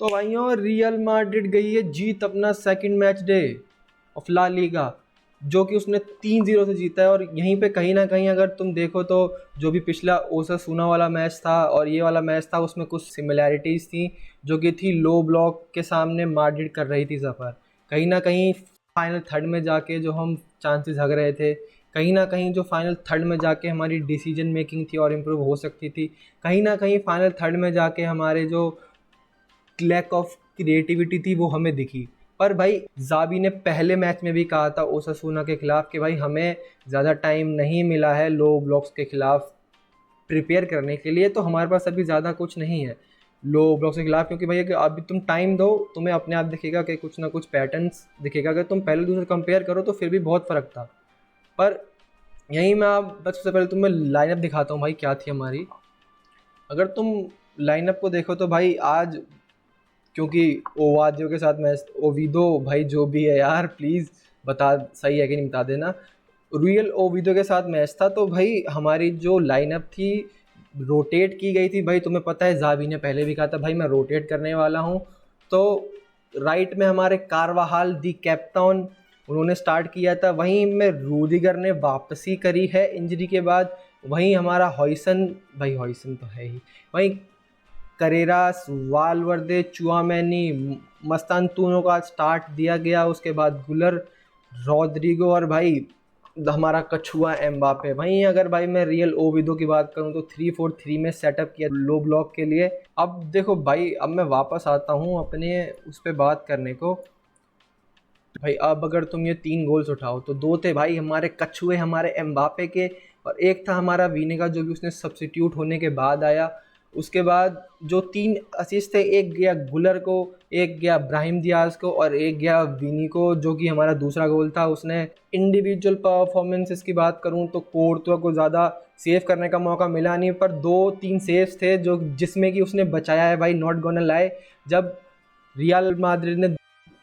तो भाइयों real Madrid गई है जीत अपना second match day of La Liga, जो कि उसने 3-0 से जीता है। और यहीं पे कहीं ना कहीं अगर तुम देखो तो जो भी पिछला ओसासुना वाला मैच था और ये वाला मैच था उसमें कुछ सिमिलैरिटीज़ थी, जो कि थी लो ब्लॉक के सामने मैड्रिड कर रही थी सफ़र। कहीं ना कहीं फाइनल थर्ड में जाके जो हम चांसेस हग रहे थे, कहीं ना कहीं जो फाइनल थर्ड में जाके हमारी डिसीजन मेकिंग थी और इम्प्रूव हो सकती थी, कहीं ना कहीं फाइनल थर्ड में जाके हमारे जो लैक ऑफ क्रिएटिविटी थी वो हमें दिखी। पर भाई जाबी ने पहले मैच में भी कहा था ओसासुना के खिलाफ कि भाई हमें ज़्यादा टाइम नहीं मिला है लो ब्लॉक्स के खिलाफ प्रिपेयर करने के लिए, तो हमारे पास अभी ज़्यादा कुछ नहीं है लो ब्लॉक्स के खिलाफ। क्योंकि भाई अगर अभी तुम टाइम दो तुम्हें अपने आप दिखेगा कि कुछ ना कुछ पैटर्न्स दिखेगा। अगर तुम पहले दूसरे कंपेयर करो तो फिर भी बहुत फ़र्क था। पर यहीं मैं आप बस सबसे पहले तुम्हें लाइनअप दिखाता हूँ भाई क्या थी हमारी। अगर तुम लाइनअप को देखो तो भाई आज, क्योंकि ओवादियो के साथ मैच, ओविदो भाई जो भी है यार प्लीज़ बता सही है कि नहीं बता देना। रियल ओविदो के साथ मैच था तो भाई हमारी जो लाइनअप थी रोटेट की गई थी। भाई तुम्हें पता है जावी ने पहले भी कहा था भाई मैं रोटेट करने वाला हूँ। तो राइट में हमारे कारवाहाल दी कैप्टन उन्होंने स्टार्ट किया था, वहीं में रूदिगर ने वापसी करी है इंजरी के बाद। वहीं हमारा हॉइसन, भाई हॉइसन तो है ही, वहीं करेरास, वालवर्दे, चुआमेनी, मस्तानतूनो का स्टार्ट दिया गया। उसके बाद गुलर, रॉड्रिगो और भाई हमारा कछुआ एम्बापे। वहीं अगर भाई मैं रियल ओविदो की बात करूं तो 3-4-3 में सेटअप किया लो ब्लॉक के लिए। अब देखो भाई अब मैं वापस आता हूं अपने उस पर बात करने को। भाई अब अगर तुम ये 3 गोल्स उठाओ तो 2 थे भाई हमारे कछुए हमारे एम्बापे के, और एक था हमारा वीने का जो भी उसने सब्स्टिट्यूट होने के बाद आया। उसके बाद जो 3 असिस्ट थे, एक गया गुलर को, एक गया ब्राहिम दियाज को और एक गया वीनी को, जो कि हमारा दूसरा गोल था। उसने इंडिविजुअल परफॉर्मेंसेस की बात करूं तो कोर्तुआ को ज़्यादा सेव करने का मौका मिला नहीं, पर 2-3 सेव्स थे जो जिसमें कि उसने बचाया है भाई, नॉट गोना लाए। जब रियल माद्रिद ने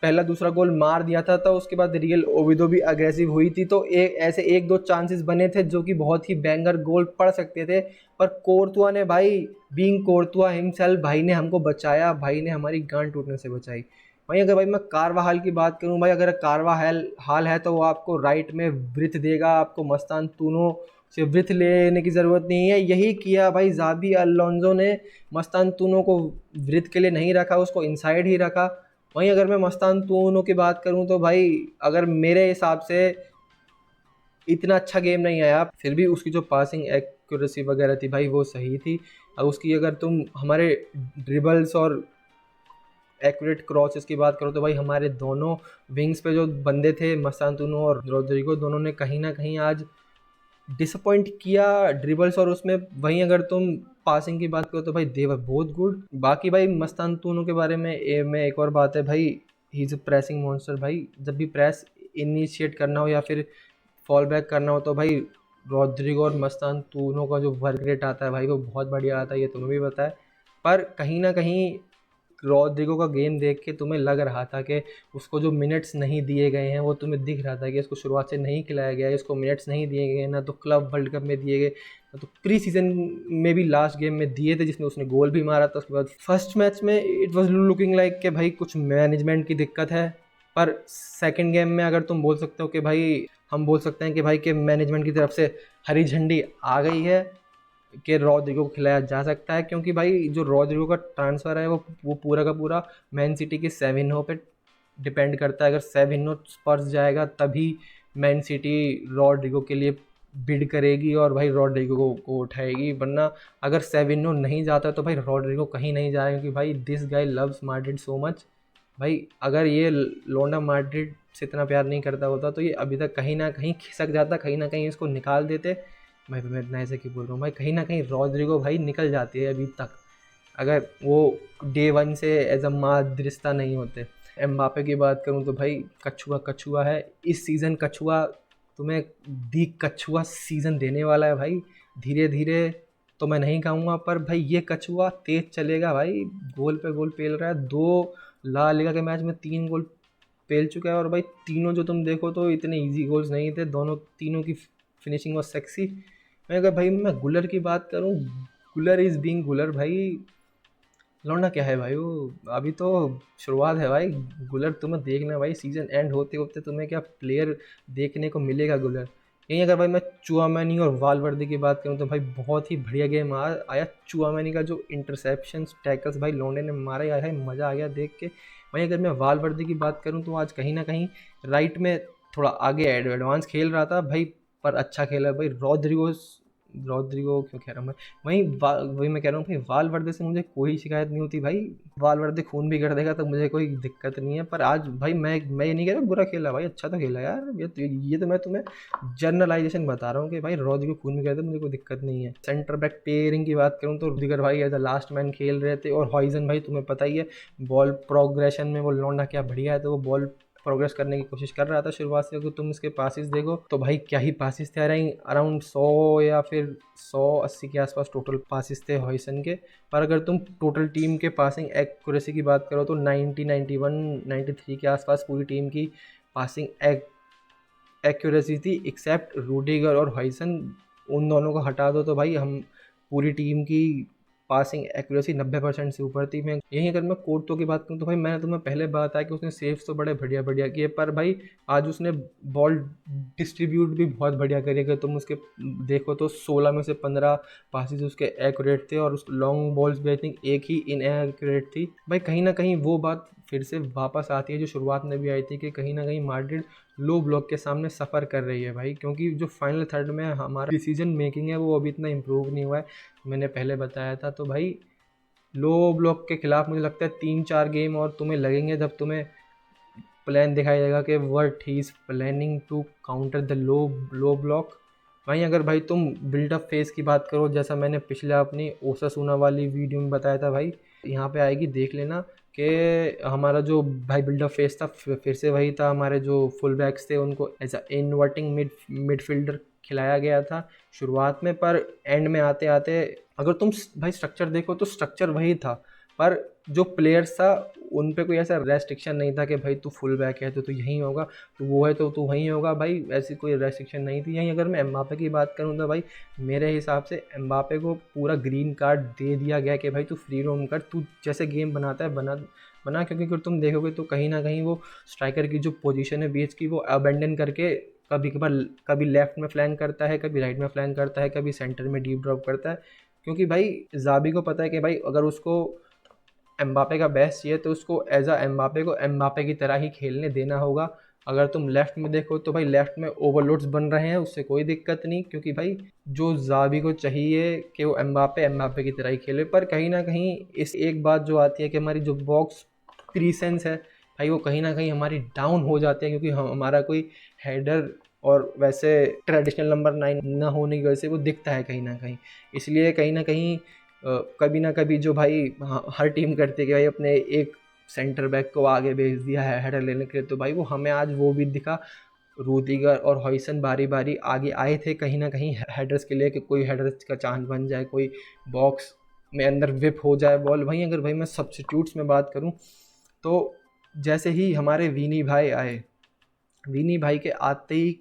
पहला दूसरा गोल मार दिया था तो उसके बाद रियल ओविडो भी अग्रेसिव हुई थी, तो ऐसे एक दो चांसेस बने थे जो कि बहुत ही बैंगर गोल पड़ सकते थे। पर कोर्तुआ ने भाई, बीइंग कोर्तुआ हिमसेल्फ, भाई ने हमको बचाया, भाई ने हमारी गांड टूटने से बचाई। वहीं अगर भाई मैं कारवाहाल की बात करूं, भाई अगर कारवाहाल है तो वो आपको राइट में वृथ देगा, आपको मस्तान तूनो से वृथ लेने की ज़रूरत नहीं है। यही किया भाई जाबी अलोंजो ने, मस्तान तूनो को वृथ के लिए नहीं रखा, उसको इनसाइड ही रखा। वहीं अगर मैं मस्तान तूनो की बात करूं तो भाई अगर मेरे हिसाब से इतना अच्छा गेम नहीं आया, फिर भी उसकी जो पासिंग एक्यूरेसी वगैरह थी भाई वो सही थी। अब उसकी अगर तुम हमारे ड्रिबल्स और एक्यूरेट क्रॉसेस की बात करो तो भाई हमारे दोनों विंग्स पे जो बंदे थे मस्तानतूनो और रोड्रिगो, दोनों ने कहीं ना कहीं आज डिसअपॉइंट किया ड्रिबल्स और उसमें। वहीं अगर तुम पासिंग की बात करो तो भाई दे वर बहुत गुड। बाकी भाई मस्तानतूनो के बारे में एक और बात है भाई, he is a pressing monster. भाई जब भी प्रेस इनिशिएट करना हो या फिर फॉल बैक करना हो तो भाई रॉड्रिगो और मस्तानतूनो का जो वर्क रेट आता है भाई वो बहुत बढ़िया आता है, ये तुम्हें भी पता है। पर कहीं ना कहीं रॉड्रिगो का गेम देख के तुम्हें लग रहा था कि उसको जो मिनट्स नहीं दिए गए हैं वो तुम्हें दिख रहा था कि इसको शुरुआत से नहीं खिलाया गया है, इसको मिनट्स नहीं दिए गए, ना तो क्लब वर्ल्ड कप में दिए गए, ना तो प्री सीजन में भी लास्ट गेम में दिए थे जिसमें उसने गोल भी मारा था। उसके बाद फर्स्ट मैच में इट वॉज लुकिंग लाइक कि भाई कुछ मैनेजमेंट की दिक्कत है। पर सेकेंड गेम में अगर तुम बोल सकते हो कि भाई, हम बोल सकते हैं कि भाई के मैनेजमेंट की तरफ से हरी झंडी आ गई है कि रॉड्रिगो को खिलाया जा सकता है। क्योंकि भाई जो रॉड्रिगो का ट्रांसफ़र है वो पूरा का पूरा मैन सिटी के सेविन्हो पे डिपेंड करता है। अगर सेविन्हो स्पर्स जाएगा तभी मैन सिटी रॉड्रिगो के लिए बिड करेगी और भाई रॉड्रिगो को उठाएगी, वरना अगर सेविन्हो नहीं जाता तो भाई रॉड्रिगो कहीं नहीं जाएगा। क्योंकि भाई this guy loves Madrid so much. भाई अगर ये लोंडा मैड्रिड से इतना प्यार नहीं करता होता तो ये अभी तक कहीं ना कहीं खिसक जाता, कहीं ना कहीं इसको निकाल देते। भाई मैं इतना ऐसे क्यों बोल रहा हूँ भाई, कहीं ना कहीं रॉड्रिगो भाई निकल जाती है अभी तक, अगर वो डे वन से एज अ माद्रिस्ता नहीं होते। एम्बापे की बात करूँ तो भाई कछुआ कछुआ है इस सीज़न। कछुआ तुम्हें दी कछुआ सीज़न देने वाला है भाई, धीरे धीरे तो मैं नहीं कहूँगा पर भाई ये कछुआ तेज़ चलेगा भाई। गोल पे गोल पेल रहा है, 2 ला लीगा के मैच में 3 गोल पेल चुका है। और भाई तीनों जो तुम देखो तो इतने इजी गोल्स नहीं थे, दोनों तीनों की फिनिशिंग और सेक्सी। मैं अगर भाई मैं गुलर की बात करूं, गुलर इज़ बीइंग गुलर भाई। लौंडा क्या है भाई वो, अभी तो शुरुआत है भाई। गुलर तुम्हें देखना भाई, सीजन एंड होते होते तुम्हें क्या प्लेयर देखने को मिलेगा गुलर। यहीं अगर भाई मैं चुआमेनी और वालवर्दे की बात करूं तो भाई बहुत ही बढ़िया गेम आया चुआमेनी का, जो इंटरसेप्शन टैकल्स भाई लौंडे ने मारा यार है, मज़ा आ गया देख के। वहीं अगर मैं वालवर्दे की बात करूं तो आज कहीं ना कहीं राइट में थोड़ा आगे एडवांस खेल रहा था भाई, पर अच्छा खेला भाई। रॉड्रिगो क्यों कह रहा हूँ मैं, वही मैं कह रहा हूँ भाई, वालवर्दे से मुझे कोई शिकायत नहीं होती भाई। वालवर्दे खून भी कर देगा तो मुझे कोई दिक्कत नहीं है, पर आज भाई मैं ये नहीं कह रहा बुरा खेला भाई, अच्छा तो खेला यार। ये तो मैं तुम्हें जनरलाइजेशन बता रहा हूँ कि भाई रॉड्रिगो खून भी कर दे मुझे कोई दिक्कत नहीं है। सेंटर बैक पेयरिंग की बात करूँ तो रुदिगर भाई एज अ लास्ट मैन खेल रहे थे, और हॉइजन भाई तुम्हें पता ही है बॉल प्रोग्रेशन में वो लौंडा क्या बढ़िया है, तो वो बॉल प्रोग्रेस करने की कोशिश कर रहा था शुरुआत से। अगर तुम इसके पासिस देखो तो भाई क्या ही पासिस थे, अराउंड 100 या फिर 180 के आसपास टोटल पासिस थे हॉइसन के। पर अगर तुम टोटल टीम के पासिंग एक्यूरेसी की बात करो तो 90, 91, 93 के आसपास पूरी टीम की पासिंग एक्यूरेसी थी, एक्सेप्ट रूडिगर और हॉइसन। उन दोनों को हटा दो तो भाई हम पूरी टीम की पासिंग एक्यूरेसी 90% से ऊपर थी। मैं यहीं अगर मैं कोर्टो की बात करूँ तो भाई मैंने तुम्हें पहले बताया कि उसने सेव्स तो बड़े बढ़िया बढ़िया किए, पर भाई आज उसने बॉल डिस्ट्रीब्यूट भी बहुत बढ़िया करी। अगर तुम उसके देखो तो 16 में से 15 पासिस उसके एक्यूरेट थे, और उस लॉन्ग बॉल्स भी आई थिंक एक ही इनएक्यूरेट थी। भाई कहीं ना कहीं वो बात फिर से वापस आती है जो शुरुआत में भी आई थी, कि कहीं ना कहीं माड्रिड लो ब्लॉक के सामने सफ़र कर रही है भाई, क्योंकि जो फाइनल थर्ड में हमारा डिसीजन मेकिंग है वो अभी इतना इम्प्रूव नहीं हुआ है, मैंने पहले बताया था। तो भाई लो ब्लॉक के खिलाफ मुझे लगता है 3-4 गेम और तुम्हें लगेंगे, जब तुम्हें प्लान दिखाई देगा कि what he is planning to counter the low block. वहीं अगर भाई तुम बिल्डअप फेज़ की बात करो, जैसा मैंने पिछले अपनी ओसासुना वाली वीडियो में बताया था भाई, यहाँ पे आएगी देख लेना कि हमारा जो भाई बिल्डअप फेज़ था फिर से वही था। हमारे जो फुल बैक्स थे उनको एज अ इन्वर्टिंग मिडफील्डर खिलाया गया था शुरुआत में, पर एंड में आते आते अगर तुम भाई स्ट्रक्चर देखो तो स्ट्रक्चर वही था, पर जो प्लेयर्स था उन पे कोई ऐसा रेस्ट्रिक्शन नहीं था कि भाई तू फुल बैक है तो तू यहीं होगा, तो वो है तो तू वहीं होगा भाई, ऐसी कोई रेस्ट्रिक्शन नहीं थी। यहीं अगर मैं एम्बापे की बात करूँ तो भाई मेरे हिसाब से एम्बापे को पूरा ग्रीन कार्ड दे दिया गया कि भाई तू फ्री रोम कर, तू जैसे गेम बनाता है बना क्योंकि अगर तुम देखोगे तो कहीं ना कहीं वो स्ट्राइकर की जो पोजीशन है बीच की वो अबेंडन करके कभी कभार कभी लेफ्ट में फ्लैंक करता है, कभी राइट में फ्लैंक करता है, कभी सेंटर में डीप ड्रॉप करता है, क्योंकि भाई जाबी को पता है कि भाई अगर उसको एम्बापे का बेस्ट चाहिए तो उसको एज अ एम्बापे को एम्बापे की तरह ही खेलने देना होगा। अगर तुम लेफ़्ट में देखो तो भाई लेफ़्ट में ओवरलोड्स बन रहे हैं, उससे कोई दिक्कत नहीं, क्योंकि भाई जो जाबी को चाहिए कि वो एम्बापे की तरह ही खेले। पर कहीं ना कहीं इस एक बात जो आती है कि हमारी जो बॉक्स प्रीसेंस है भाई वो कहीं ना कहीं हमारी डाउन हो जाती है, क्योंकि हमारा कोई हेडर और वैसे ट्रेडिशनल नंबर 9 ना होने की वजह से वो दिखता है कहीं ना कहीं। इसलिए कहीं ना कहीं कभी ना कभी जो भाई हर टीम करती है कि भाई अपने एक सेंटर बैक को आगे भेज दिया है हेडर लेने के लिए, तो भाई वो हमें आज वो भी दिखा। रूदिगर और हॉइसन बारी बारी आगे आए थे कहीं ना कहीं हेडर्स के लिए, कि कोई हेडर्स का चांस बन जाए, कोई बॉक्स में अंदर विप हो जाए बॉल। वहीं अगर भाई मैं सब्स्टिट्यूट्स में बात करूं तो जैसे ही हमारे वीनी भाई आए, वीनी भाई के आते ही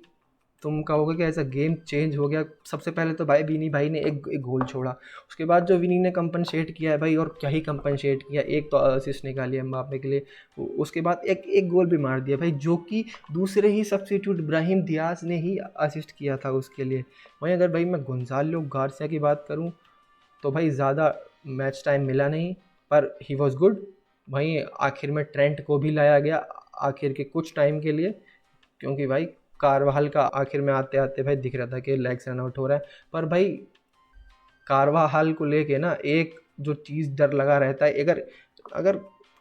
तुम कहोगे कि ऐसा गेम चेंज हो गया। सबसे पहले तो भाई विनी भाई ने एक गोल छोड़ा, उसके बाद जो विनी ने कंपनसेट किया है भाई, और क्या ही कंपनसेट किया, एक तो असिस्ट निकाली एम्बापे के लिए, उसके बाद एक गोल भी मार दिया भाई, जो कि दूसरे ही सब्स्टिट्यूट ब्राहिम दियाज ने ही असिस्ट किया था उसके लिए। वहीं अगर भाई मैं गोंजालो गार्सिया की बात करूँ तो भाई ज़्यादा मैच टाइम मिला नहीं, पर ही वॉज गुड। वहीं आखिर में ट्रेंट को भी लाया गया आखिर के कुछ टाइम के लिए, क्योंकि भाई कारवाहल का आखिर में आते आते भाई दिख रहा था कि लेग से रन आउट हो रहा है। पर भाई कारवाहल को लेके ना एक जो चीज़ डर लगा रहता है, अगर अगर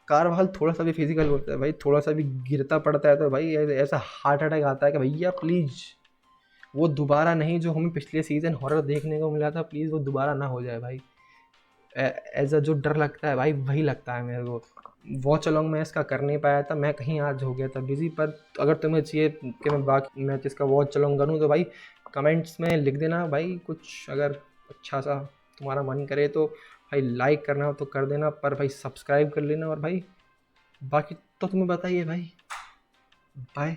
कारवाहल थोड़ा सा भी फिजिकल होता है भाई, थोड़ा सा भी गिरता पड़ता है तो भाई ऐसा हार्ट अटैक आता है कि भैया प्लीज़ वो दोबारा नहीं, जो हमें पिछले सीज़न हॉरर देखने को मिला था प्लीज़ वो दोबारा ना हो जाए भाई। एज अ जो डर लगता है भाई वही लगता है मेरे को। वॉच अलॉन्ग मैं इसका कर नहीं पाया था, मैं कहीं आज हो गया था बिजी। पर अगर तुम्हें चाहिए कि मैं बाकी मैच इसका वॉच अलॉन्ग करूँ तो भाई कमेंट्स में लिख देना भाई, कुछ अगर अच्छा सा तुम्हारा मन करे तो भाई लाइक करना हो तो कर देना, पर भाई सब्सक्राइब कर लेना, और भाई बाकी तो तुम्हें बताइए भाई। बाय।